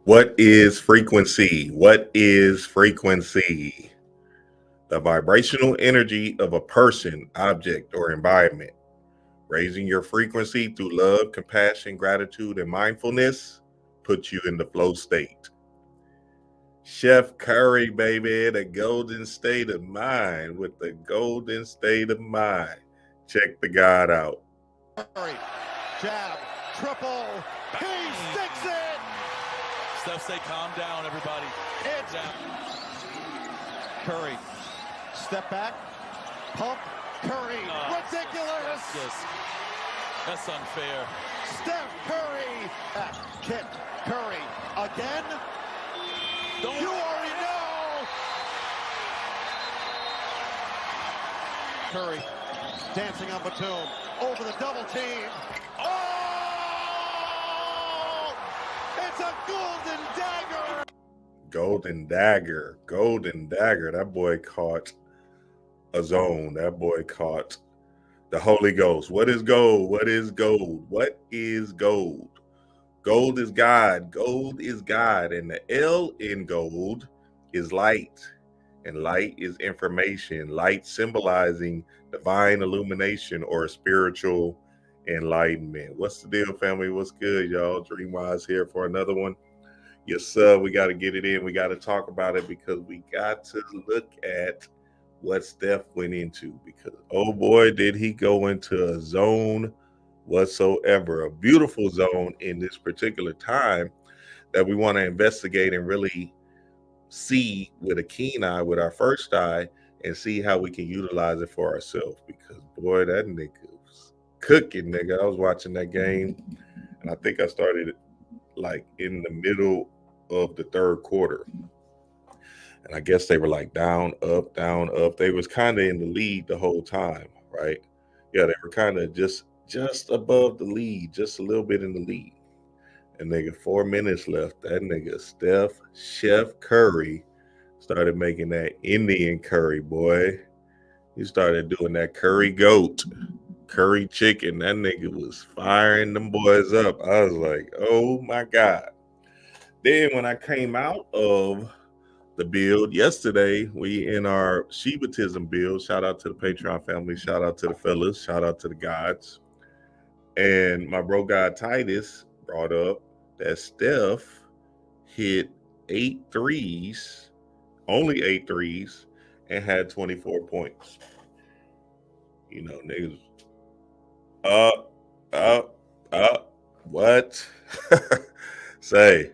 What is frequency? What is frequency? The vibrational energy of a person, object, or environment. Raising your frequency through love, compassion, gratitude, and mindfulness puts you in the flow state. Chef Curry, baby, the golden state of mind with the golden state of mind. Check the God out. Curry, jab, triple, he sticks it! Steph, say calm down, everybody. It's down. Curry, step back, pump, Curry, ridiculous! Yes, that's unfair. Steph Curry, back, kick, Curry, again? Don't You already know! Curry, dancing on Batum, over the double team. Oh! It's a golden dagger! Golden dagger. Golden dagger. That boy caught a zone. That boy caught the Holy Ghost. What is gold? What is gold? What is gold? Gold is God. Gold is God. And the L in gold is light. And light is information. Light symbolizing divine illumination or spiritual enlightenment. What's the deal, family? What's good, y'all? Dreamwise here for another one. Yes, sir. We got to get it in. We got to talk about it because we got to look at what Steph went into. Because, oh boy, did he go into a zone whatsoever. A beautiful zone in this particular time that we want to investigate and really see with a keen eye, with our first eye, and see how we can utilize it for ourselves. Because, boy, that nigga was cooking, nigga. I was watching that game, and I think I started it like in the middle of the third quarter. And I guess they were like down, up, down, up. They was kind of in the lead the whole time, right? Yeah, they were kind of just above the lead, just a little bit in the lead. And nigga, 4 minutes left. That nigga Chef Curry started making that Indian curry, boy. He started doing that curry goat, curry chicken. That nigga was firing them boys up. I was like, oh my God. Then when I came out of the build yesterday, we in our Shivatism build. Shout out to the Patreon family. Shout out to the fellas. Shout out to the gods. And my bro God Titus brought up that Steph hit 8 threes, only 8 threes, and had 24 points. You know, niggas up, up, up. What? Say,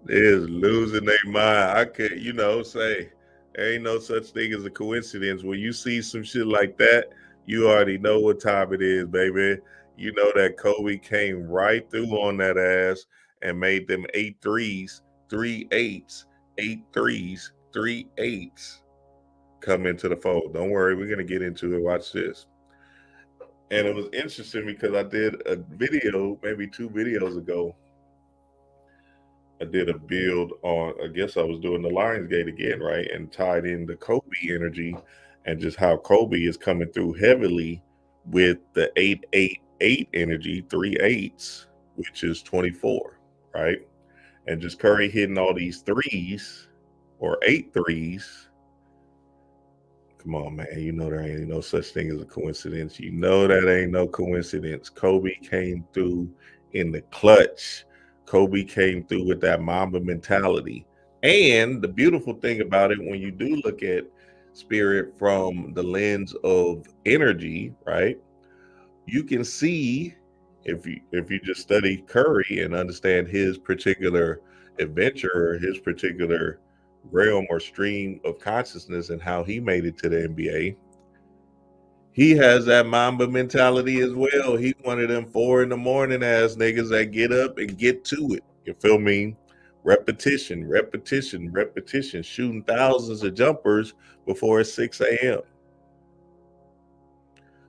is losing their mind. I could, say there ain't no such thing as a coincidence. When you see some shit like that, you already know what time it is, baby. You know that Kobe came right through on that ass and made them 8 threes, 3 8s, 8 threes, 3 8s come into the fold. Don't worry, we're gonna get into it. Watch this. And it was interesting because I did a video maybe 2 videos ago. I did a build on, I guess I was doing the Lionsgate again, right? And tied in the Kobe energy and just how Kobe is coming through heavily with the 888 energy, 3 8s, which is 24, right? And just Curry hitting all these threes or 8 threes. Come on, man. You know there ain't no such thing as a coincidence. You know that ain't no coincidence. Kobe came through in the clutch. Kobe came through with that Mamba mentality. And the beautiful thing about it, when you do look at spirit from the lens of energy, right? You can see if you just study Curry and understand his particular adventure or his particular realm or stream of consciousness and how he made it to the NBA. He has that Mamba mentality as well. He's one of them 4 in the morning ass niggas that get up and get to it. You feel me? Repetition, repetition, repetition, shooting thousands of jumpers before it's 6 a.m.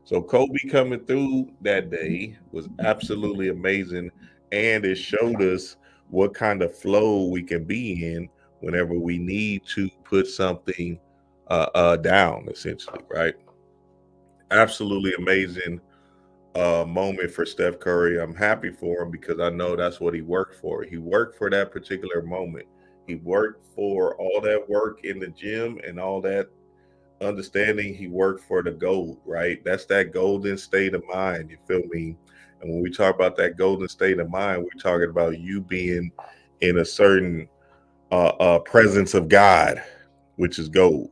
So Kobe coming through that day was absolutely amazing. And it showed us what kind of flow we can be in whenever we need to put something down, essentially, right? Absolutely amazing moment for Steph Curry. I'm happy for him because I know that's what he worked for. He worked for that particular moment. He worked for all that work in the gym and all that understanding. He worked for the gold, right? That's that golden state of mind. You feel me? And when we talk about that golden state of mind, we're talking about you being in a certain presence of God, which is gold.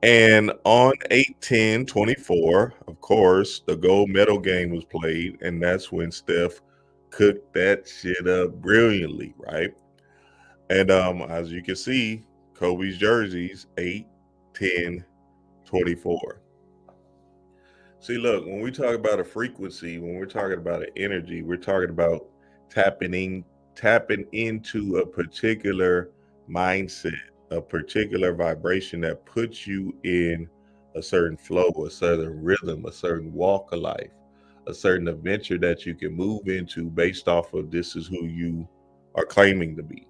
And on 8/10/24, of course, the gold medal game was played, and that's when Steph cooked that shit up brilliantly, right? And as you can see, Kobe's jerseys 8/10/24. See, look, when we talk about a frequency, when we're talking about an energy, we're talking about tapping into a particular mindset, a particular vibration that puts you in a certain flow, a certain rhythm, a certain walk of life, a certain adventure that you can move into based off of this is who you are claiming to be.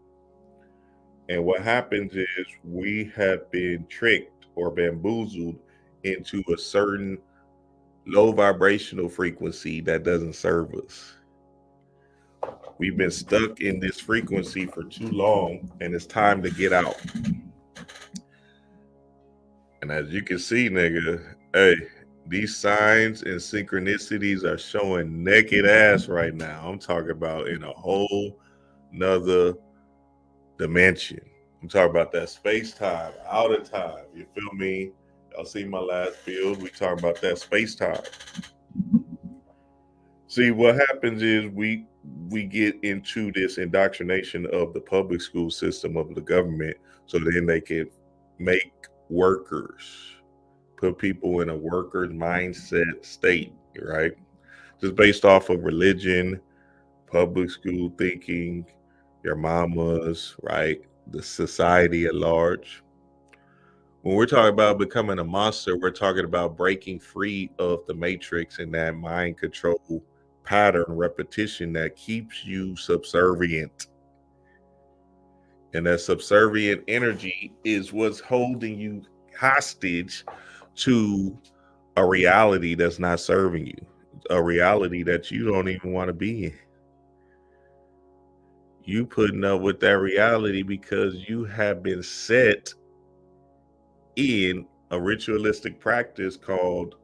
And what happens is we have been tricked or bamboozled into a certain low vibrational frequency that doesn't serve us. We've been stuck in this frequency for too long, and it's time to get out. And as you can see, nigga, hey, these signs and synchronicities are showing naked ass right now. I'm talking about in a whole nother dimension. I'm talking about that space time, out of time. You feel me? Y'all see my last build? We talking about that space time. See, what happens is we get into this indoctrination of the public school system of the government, so then they can make workers, put people in a worker's mindset state, right? Just based off of religion, public school thinking, your mamas, right? The society at large. When we're talking about becoming a monster, we're talking about breaking free of the matrix and that mind control pattern repetition that keeps you subservient. And that subservient energy is what's holding you hostage to a reality that's not serving you, a reality that you don't even want to be in. You putting up with that reality because you have been set in a ritualistic practice called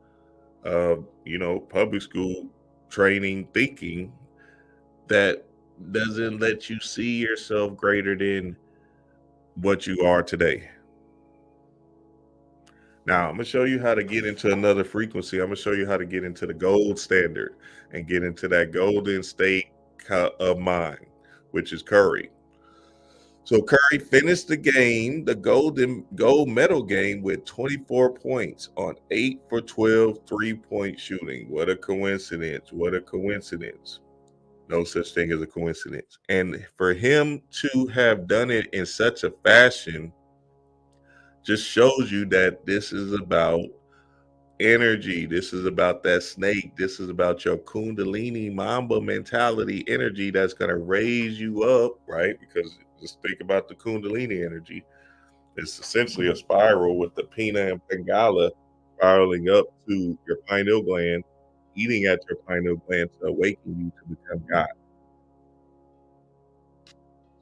public school training thinking that doesn't let you see yourself greater than what you are today. Now, I'm going to show you how to get into another frequency. I'm going to show you how to get into the gold standard and get into that golden state of mind, which is Curry. So Curry finished the game, the gold medal game, with 24 points on 8 for 12 3-point shooting. What a coincidence. What a coincidence. No such thing as a coincidence. And for him to have done it in such a fashion just shows you that this is about energy. This is about that snake. This is about your Kundalini Mamba mentality energy that's going to raise you up, right? Because just think about the Kundalini energy. It's essentially a spiral with the Pina and Pingala spiraling up to your pineal gland, eating at your pineal gland to awaken you to become God.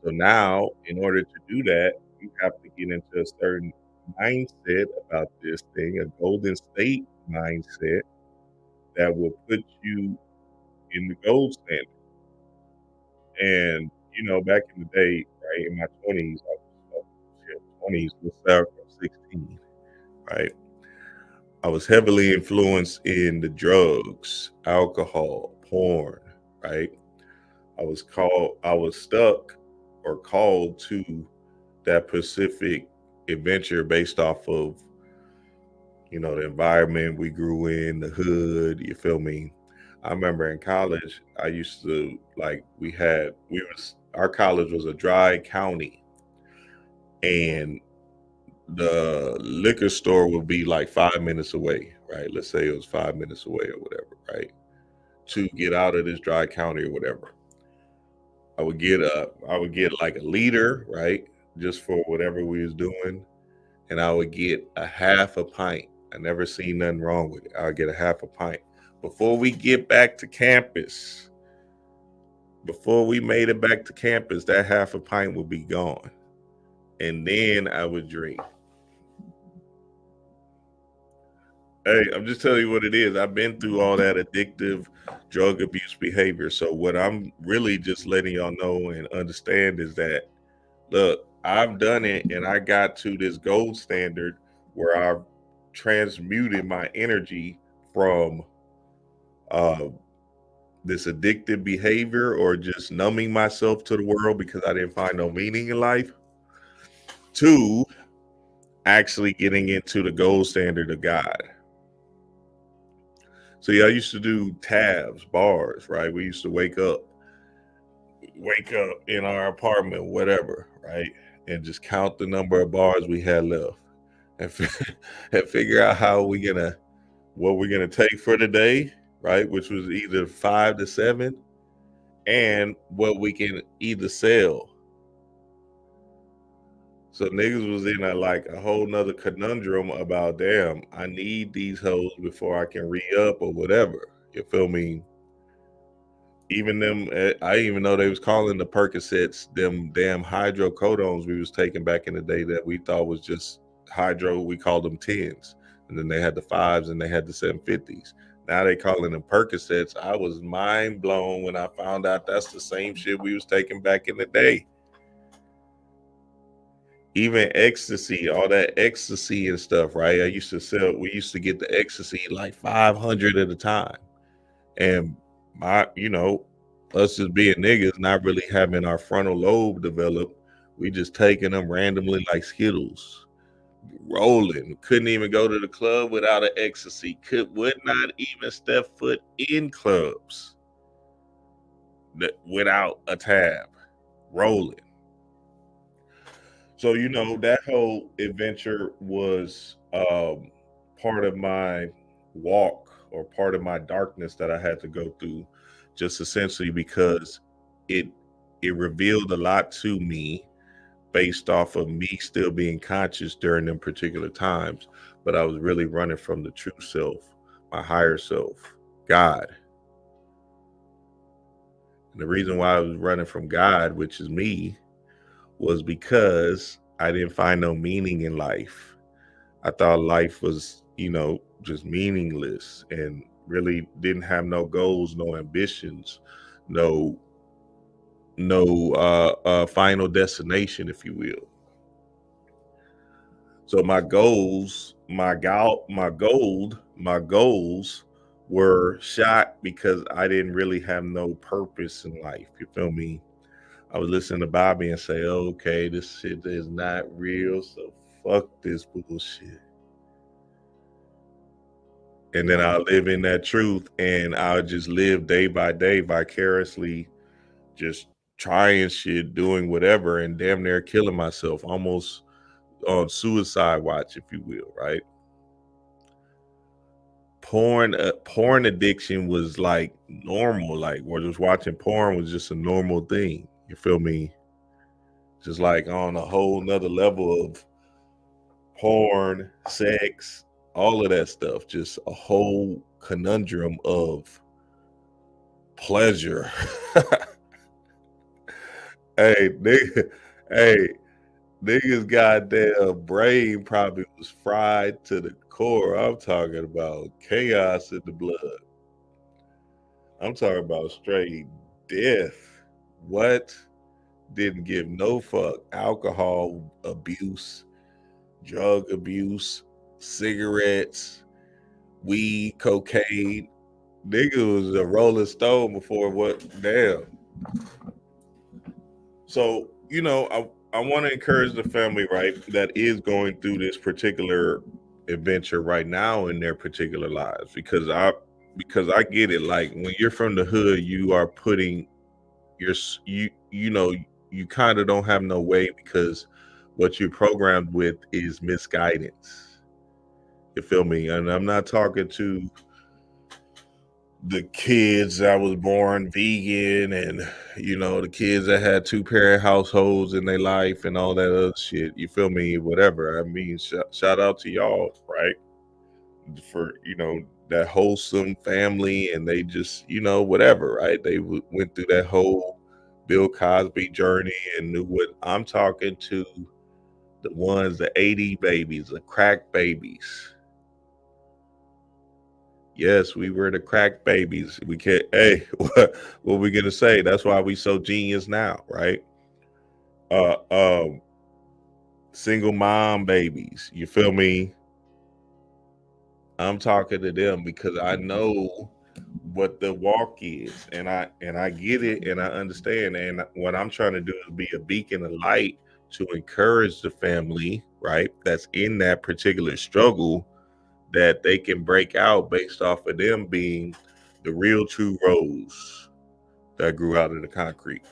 So now, in order to do that, you have to get into a certain mindset about this thing, a golden state mindset that will put you in the gold standard. And back in the day, right, in my 20s, I was 20s, let's start from 16, right? I was heavily influenced in the drugs, alcohol, porn, right? I was stuck or called to that Pacific adventure based off of, the environment we grew in, the hood, you feel me? I remember in college, I used to our college was a dry county, and the liquor store would be like 5 minutes away, right? Let's say it was 5 minutes away or whatever, right? To get out of this dry county or whatever. I would get like a liter, right? Just for whatever we was doing. And I would get a half a pint. I never seen nothing wrong with it. I would get a half a pint. before we get back to campus, before we made it back to campus, that half a pint would be gone. And then I would drink. Hey, I'm just telling you what it is. I've been through all that addictive drug abuse behavior. So what I'm really just letting y'all know and understand is that, look, I've done it and I got to this gold standard where I've transmuted my energy from this addictive behavior or just numbing myself to the world because I didn't find no meaning in life to actually getting into the gold standard of God. So yeah, I used to do tabs, bars, right? We used to wake up in our apartment, whatever, right? And just count the number of bars we had left and, and figure out what we're gonna take for the day, right? Which was either 5 to 7, and what we can either sell. So niggas was in a whole nother conundrum about, damn, I need these hoes before I can re-up or whatever. You feel me? Even them, I even know they was calling the Percocets them damn hydrocodones we was taking back in the day that we thought was just hydro. We called them 10s, and then they had the 5s and they had the 750s. Now they calling them Percocets. I was mind blown when I found out that's the same shit we was taking back in the day. Even ecstasy, all that ecstasy and stuff, right? We used to get the ecstasy like 500 at a time. And us just being niggas, not really having our frontal lobe develop, we just taking them randomly like Skittles, rolling. Couldn't even go to the club without an ecstasy. Would not even step foot in clubs without a tab, rolling. So, that whole adventure was part of my walk or part of my darkness that I had to go through, just essentially because it revealed a lot to me based off of me still being conscious during them particular times. But I was really running from the true self, my higher self, God. And the reason why I was running from God, which is me, was because I didn't find no meaning in life. I thought life was, just meaningless and really didn't have no goals, no ambitions, no final destination, if you will. So my goals were shot because I didn't really have no purpose in life. You feel me? I was listening to Bobby and say, okay, this shit is not real, so fuck this bullshit. And then I'll live in that truth and I'll just live day by day vicariously, just trying shit, doing whatever, and damn near killing myself, almost on suicide watch, if you will, right? Porn addiction was like normal, like we're just watching porn was just a normal thing. You feel me? Just like on a whole nother level of porn, sex, all of that stuff. Just a whole conundrum of pleasure. Hey, niggas goddamn brain probably was fried to the core. I'm talking about chaos in the blood. I'm talking about straight death. What? Didn't give no fuck. Alcohol abuse, drug abuse, cigarettes, weed, cocaine. Nigga was a rolling stone before what? Damn. So, I want to encourage the family, right, that is going through this particular adventure right now in their particular lives, because I get it. Like when you're from the hood, you are putting you kind of don't have no way because what you're programmed with is misguidance. You feel me? And I'm not talking to the kids that was born vegan and the kids that had 2-parent households in their life and all that other shit. You feel me? Whatever. I mean, shout out to y'all, right? For that wholesome family, and they just, whatever, right? They went through that whole Bill Cosby journey and knew what I'm talking to. The ones, the 80 babies, the crack babies. Yes, we were the crack babies. We can't, hey, what we gonna say? That's why we so genius now, right? Uh, um, Single mom babies. You feel me? I'm talking to them because I know what the walk is, and I get it, and I understand. And what I'm trying to do is be a beacon of light to encourage the family, right? That's in that particular struggle, that they can break out based off of them being the real true rose that grew out of the concrete.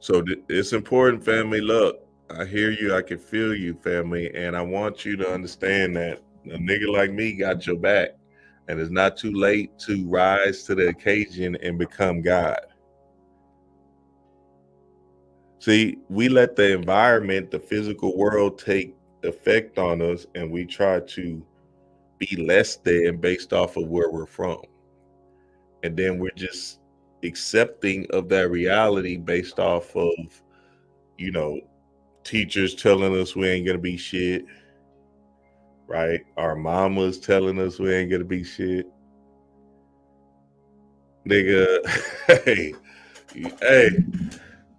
So it's important, family. Look, I hear you. I can feel you, family. And I want you to understand that a nigga like me got your back. And it's not too late to rise to the occasion and become God. See, we let the environment, the physical world, take effect on us, and we try to be less than based off of where we're from. And then we're just accepting of that reality based off of, you know, teachers telling us we ain't gonna be shit, right? Our mamas telling us we ain't gonna be shit. Nigga, hey, hey,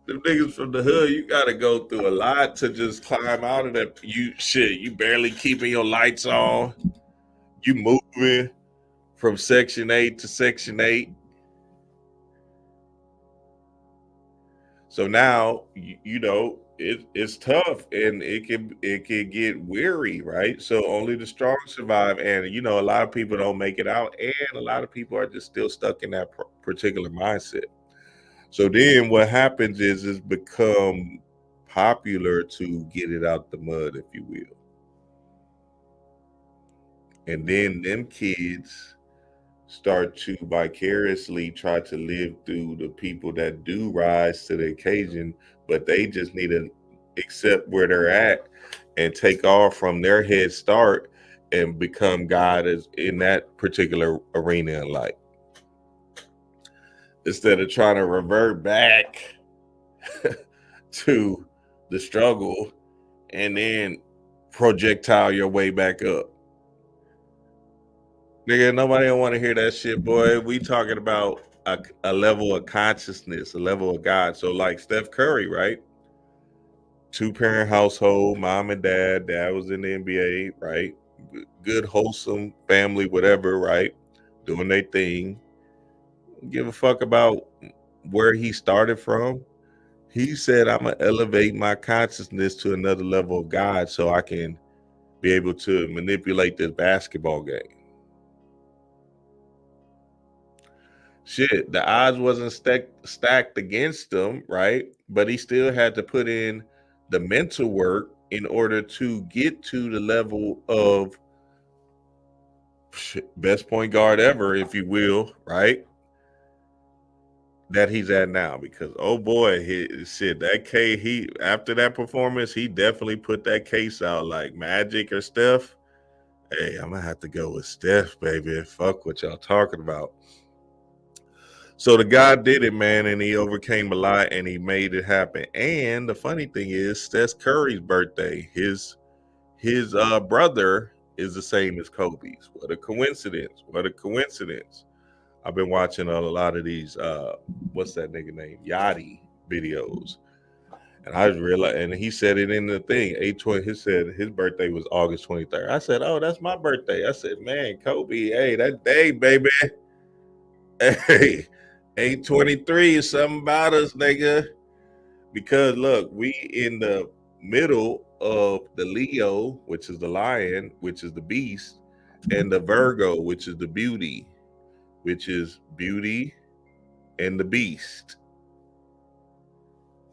them niggas from the hood, you gotta go through a lot to just climb out of that. You barely keeping your lights on. You moving from Section 8 to Section 8. So now it's tough, and it can get weary, right? So only the strong survive, and a lot of people don't make it out, and a lot of people are just still stuck in that particular mindset. So then what happens is it's become popular to get it out the mud, if you will, and then them kids start to vicariously try to live through the people that do rise to the occasion, but they just need to accept where they're at and take off from their head start and become God as in that particular arena in life. Instead of trying to revert back to the struggle and then projectile your way back up. Nigga, nobody don't want to hear that shit, boy. We talking about a level of consciousness, a level of God. So like Steph Curry, right? 2-parent household, mom and dad. Dad was in the NBA, right? Good, wholesome family, whatever, right? Doing their thing. Give a fuck about where he started from. He said, I'm gonna elevate my consciousness to another level of God so I can be able to manipulate this basketball game. Shit, the odds wasn't stacked against him, right? But he still had to put in the mental work in order to get to the level of best point guard ever, if you will, right? That he's at now. Because oh boy, he after that performance, he definitely put that case out like Magic or Steph. Hey, I'm gonna have to go with Steph, baby. Fuck what y'all talking about. So the guy did it, man, and he overcame a lot, and he made it happen. And the funny thing is, Steph Curry's birthday, his brother is the same as Kobe's. What a coincidence! What a coincidence! I've been watching a lot of these what's that nigga name? Yachty videos. And I realized, and he said it in the thing, 820. He said his birthday was August 23rd. I said, oh, that's my birthday. I said, man, Kobe, hey, that day, baby. Hey, 823 is something about us, nigga. Because look, we in the middle of the Leo, which is the lion, which is the beast, and the Virgo, which is the beauty, which is beauty and the beast.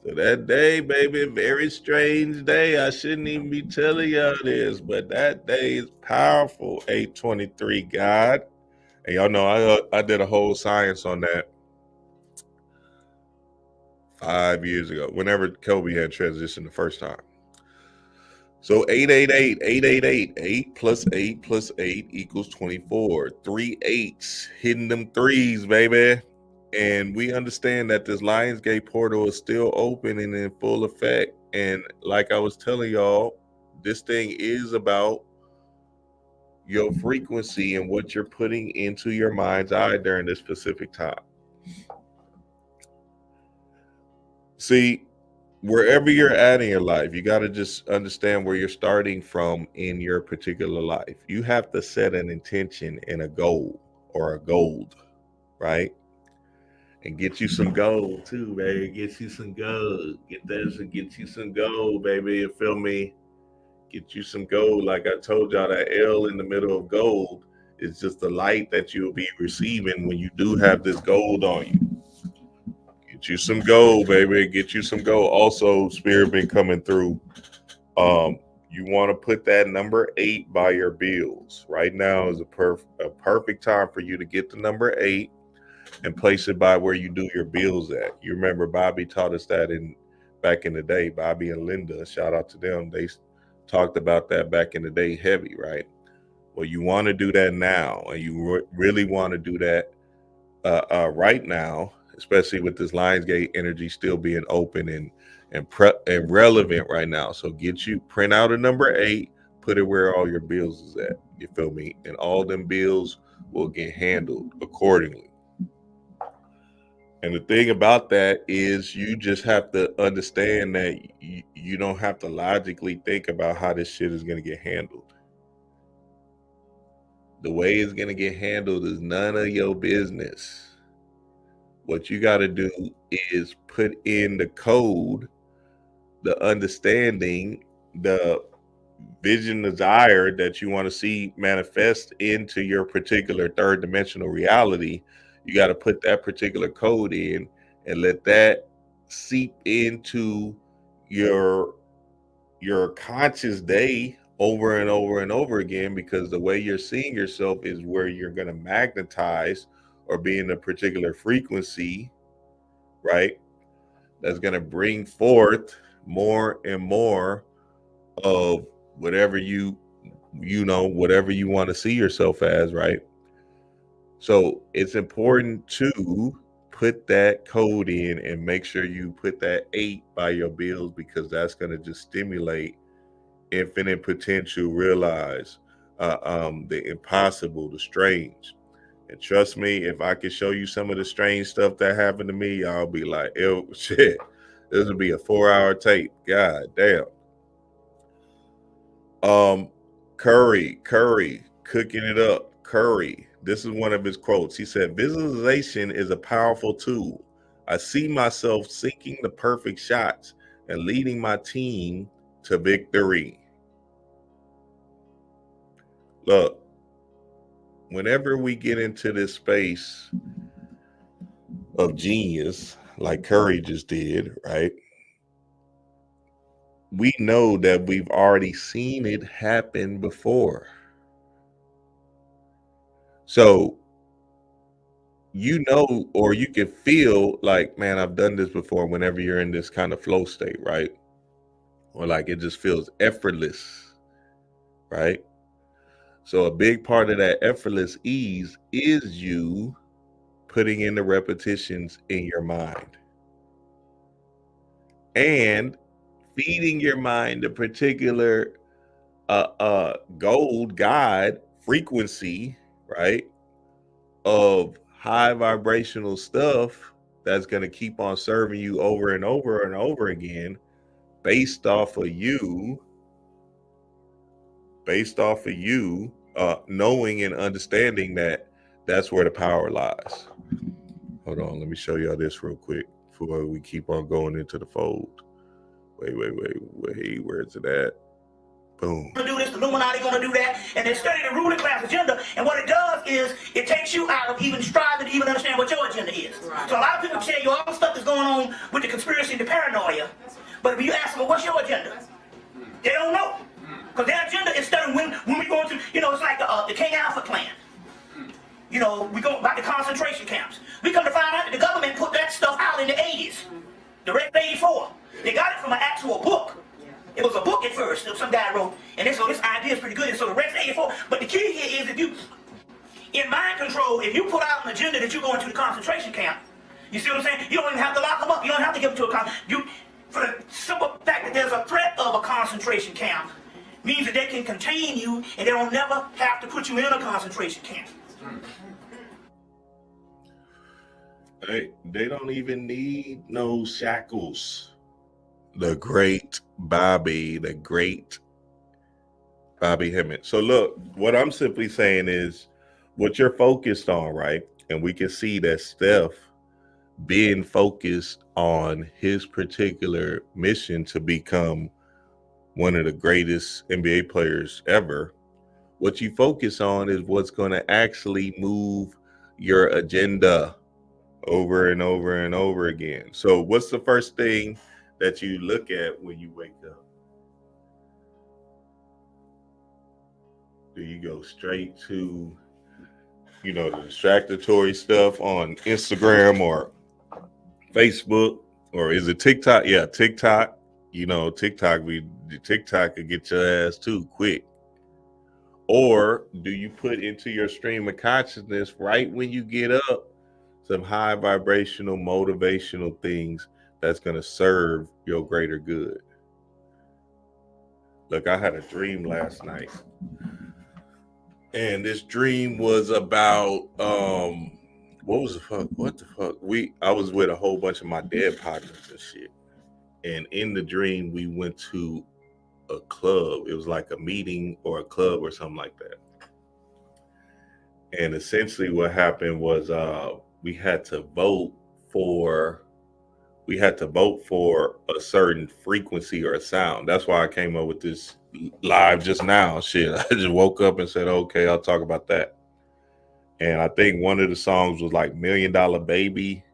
So that day, baby, very strange day. I shouldn't even be telling y'all this, but that day is powerful. 823 God. And y'all know I did a whole science on that 5 years ago, whenever Kobe had transitioned the first time. So 888, 8 plus 8 plus 8 equals 24. 3 8s, hitting them threes, baby. And we understand that this Lionsgate portal is still open and in full effect. And like I was telling y'all, this thing is about your frequency and what you're putting into your mind's eye during this specific time. See, wherever you're at in your life, you got to just understand where you're starting from in your particular life. You have to set an intention and a goal or a gold, right? And get you some gold too, baby. Get you some gold. Get you some gold, baby. You feel me? Get you some gold. Like I told y'all, that L in the middle of gold is just the light that you'll be receiving when you do have this gold on you. Get you some gold, baby. Get you some gold. Also, Spirit been coming through. You want to put that number 8 by your bills. Right now is a perfect time for you to get the number 8 and place it by where you do your bills at. You remember Bobby taught us that back in the day. Bobby and Linda, shout out to them. They talked about that back in the day heavy, right? Well, you want to do that now, and you really want to do that right now, especially with this Lionsgate energy still being open and relevant right now. So print out a number 8, put it where all your bills is at. You feel me? And all them bills will get handled accordingly. And the thing about that is you just have to understand that you don't have to logically think about how this shit is going to get handled. The way it's going to get handled is none of your business. What you got to do is put in the code, the understanding, the vision, desire that you want to see manifest into your particular third dimensional reality. You got to put that particular code in and let that seep into your conscious day over and over and over again, because the way you're seeing yourself is where you're going to magnetize or be in a particular frequency, right? That's going to bring forth more and more of whatever whatever you want to see yourself as, right? So it's important to put that code in and make sure you put that 8 by your bills, because that's going to just stimulate infinite potential, realize the impossible, the strange. And trust me, if I could show you some of the strange stuff that happened to me, y'all be like, ew, shit, this would be a 4-hour tape. God damn. Curry, cooking it up. Curry, this is one of his quotes. He said, visualization is a powerful tool. I see myself sinking the perfect shots and leading my team to victory. Look, whenever we get into this space of genius, like Curry just did, right? We know that we've already seen it happen before. So, or you can feel like, man, I've done this before whenever you're in this kind of flow state, right? Or like it just feels effortless, right? So a big part of that effortless ease is you putting in the repetitions in your mind and feeding your mind a particular gold guide frequency, right, of high vibrational stuff that's going to keep on serving you over and over and over again, based off of you knowing and understanding that that's where the power lies. Hold on, let me show y'all this real quick before we keep on going into the fold. Wait, where's it at? Boom. Do this, the Illuminati gonna do that, and they study the ruling class agenda, and what it does is it takes you out of even striving to even understand what your agenda is. Right. So a lot of people tell you all the stuff that's going on with the conspiracy and the paranoia, but if you ask them, well, what's your agenda? They don't know. Because their agenda is studying when we go into, it's like the King Alpha Clan. We go about the concentration camps. We come to find out that the government put that stuff out in the 80s. The Red 84. They got it from an actual book. It was a book at first that some guy wrote, and so this idea is pretty good, and so the rest 84. But the key here is, if you, in mind control, if you put out an agenda that you're going to the concentration camp, you see what I'm saying? You don't even have to lock them up. You don't have to give them to for the simple fact that there's a threat of a concentration camp, means that they can contain you, and they don't never have to put you in a concentration camp. They don't even need no shackles. The great Bobby Hemmett. So look, what I'm simply saying is what you're focused on, right? And we can see that Steph being focused on his particular mission to become one of the greatest NBA players ever. What you focus on is what's going to actually move your agenda over and over and over again. So what's the first thing that you look at when you wake up? Do you go straight to, the distractory stuff on Instagram or Facebook, or is it TikTok? Yeah, TikTok. TikTok could get your ass too quick. Or do you put into your stream of consciousness right when you get up some high vibrational, motivational things that's going to serve your greater good? Look, I had a dream last night, and this dream was about what the fuck? I was with a whole bunch of my dead partners and shit. And in the dream, we went to a club. It was like a meeting or a club or something like that. And essentially what happened was we had to vote for a certain frequency or a sound. That's why I came up with this live just now. Shit, I just woke up and said, okay, I'll talk about that. And I think one of the songs was like $1 Million Baby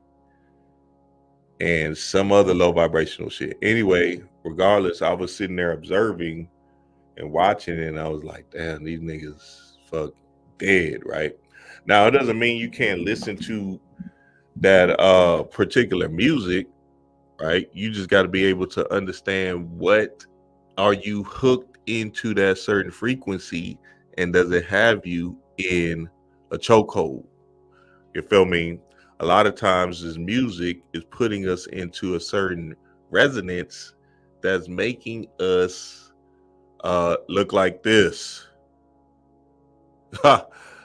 and some other low vibrational shit. Anyway, regardless, I was sitting there observing and watching it, and I was like, damn, these niggas fuck dead, right? Now, it doesn't mean you can't listen to that particular music, right? You just got to be able to understand, what are you hooked into that certain frequency, and does it have you in a chokehold? You feel me? A lot of times this music is putting us into a certain resonance that's making us look like this.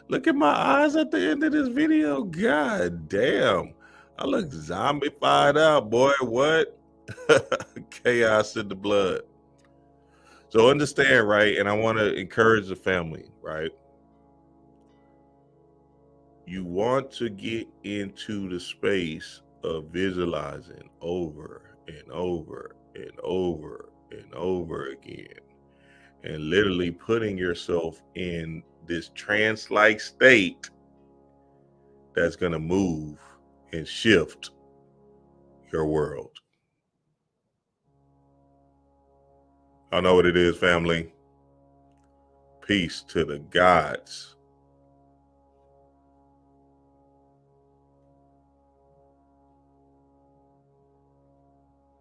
Look at my eyes at the end of this video. God damn. I look zombified out, boy. What? Chaos in the blood. So understand, right? And I want to encourage the family, right? You want to get into the space of visualizing over and over and over and over again, and literally putting yourself in this trance-like state that's going to move and shift your world. I know what it is, family. Peace to the gods.